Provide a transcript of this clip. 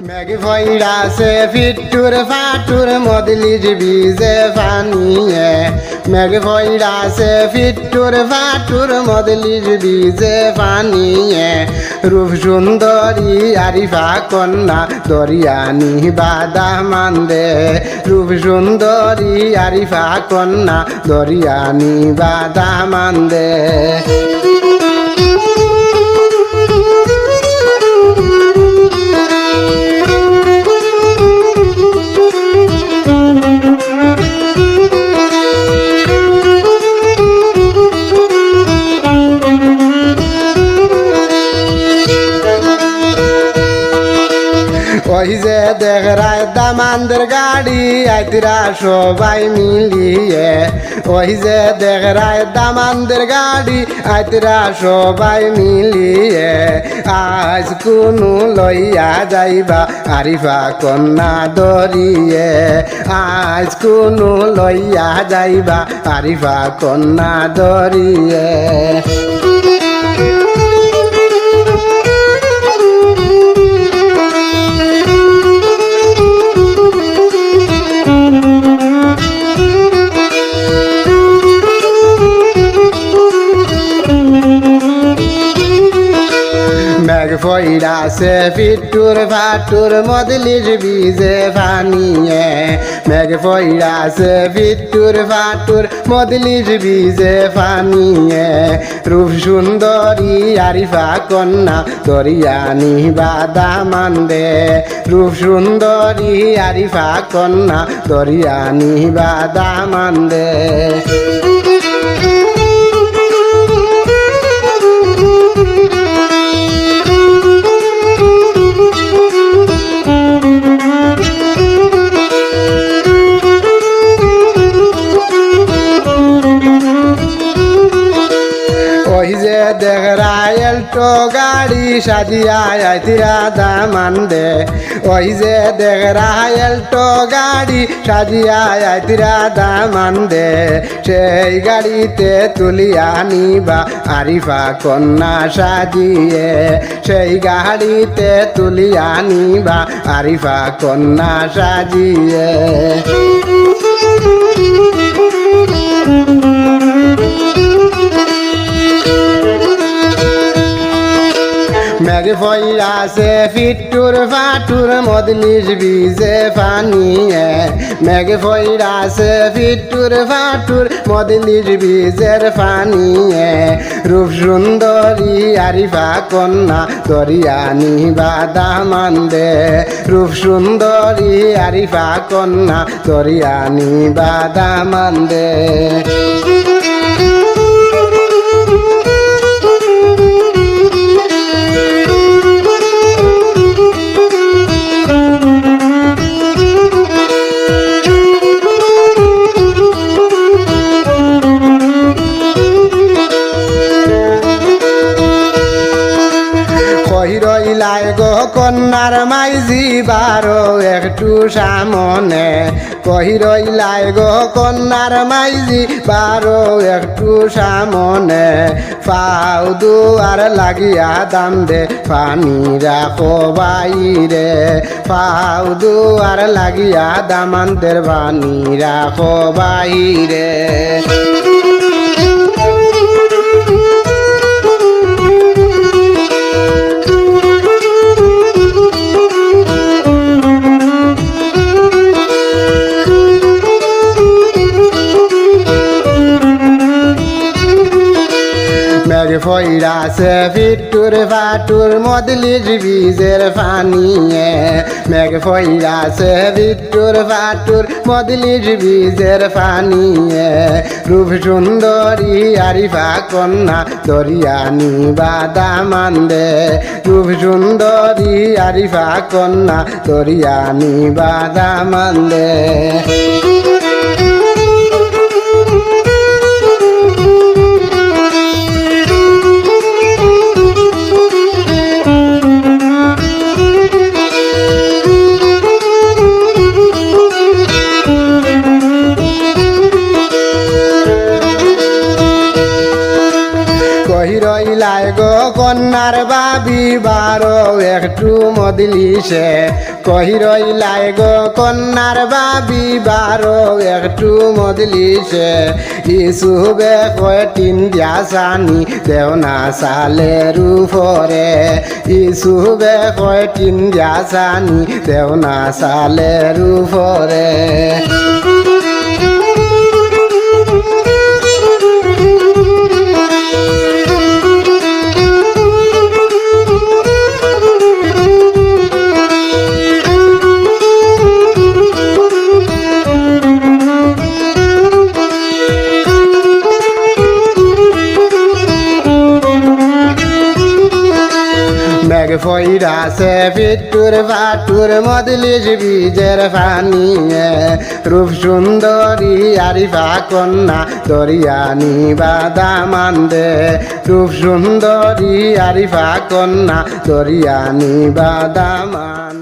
মেঘ ভৈরাছে ফিট্টুর ফাটুর মদলির বীজে পানিয়ে মেঘ ভৈরাছে ফিট্টুর ফাটুর মদলির বীজে পানিয়ে রূপ সুন্দরী আরিফা কন্যা দরিয়ানি বাদা মান্দে রূপ সুন্দরী আরিফা কন্যা দরিয়ানি বাদা মান্দে ওই যে দেখ রায় দামানদের গাড়ি আইতিরা সবাই মিলিয়ে ওই যে দেখ রায় দামানদের গাড়ি আইতিরা সবাই মিলিয়ে আজ কোনো লইয়া যাইবা আরিফা কন্যা দরিয়ে আজ কোনো লইয়া যাইবা আরিফা কন্যা দরিয়ে মেঘ ফইরাছে ফিট্টুর ফাটুর মদলির বীজে পানিয়ে মেঘ ফইরাছে ফিট্টুর ফাটুর মদলির বীজে পানিয়ে রূপ সুন্দরী আরিফা কন্যা দরিয়ানি বাদা মান্দে রূপ সুন্দরী আরিফা কন্যা দরিয়ানি বাদা মান্দে ওই যে দেখ রায়েল তো গাড়ি সাজিয়া আইতিরা দামান্দে ওই যে দেখ রায়েল তো গাড়ি সাজিয়া আইতিরা দামান্দে সেই গাড়িতে তুলিয়া নিবা আরিফা কন্যা সাজিয়ে সেই গাড়িতে তুলিয়া নিবা আরিফা কন্যা সাজিয়ে মেঘ ফইরাছে ফিট্টুর ফাটুর মদলির বীজে পানিয়ে মেঘ ফইরাছে ফিট্টুর ফাটুর মদলির বীজের পানিয়ে রূপ সুন্দরী আরিফা কন্যা দরিয়ানি বাদা মান্দে রূপ সুন্দরী আরিফা কন্যা দরিয়ানি বাদা মান্দে রইলাই গো কন্যার মাইজি বারো একটু সামনে কহি রইলাই গো কন্যার মাইজি বারো একটু সামনে পাও দুয়ার লাগিয়া দাম দে পানি রাখো বাইরে পাও দুয়ার লাগিয়া দামানদের পানি রাখো বাইরে মেঘ ফইরাছে ফিট্টুর ফাটুর মদলির বীজের পানিয়ে মেঘ ফইরাছে ফিট্টুর ফাটুর মদলির বীজের পানিয়ে রূপ সুন্দরী আরিফা কন্যা দরিয়ানি বাদা মান্দে রূপ সুন্দরী আরিফা কন্যা দরিয়ানি বাদা মান্দে কহি রইলাই গো কন্যার বাবি বারো একটু মদলিসে কহি রইলাই গো কন্যার বাবি বারো একটু মদলিসে ইসুবে কয় টিন দিয়া সানি দেও না সালের উপরে ইসুবে কয় টিন দিয়া সানি দেও না সালের উপরে মেঘ ফইরাছে পিটুর ফাটুর মদলিস বীজের ফানিয়ে রূপ সুন্দরী আরিফা কন্যা দরিয়ানি বাদামান্দে রূপ সুন্দরী আরিফা কন্যা দরিয়ানি বাদামান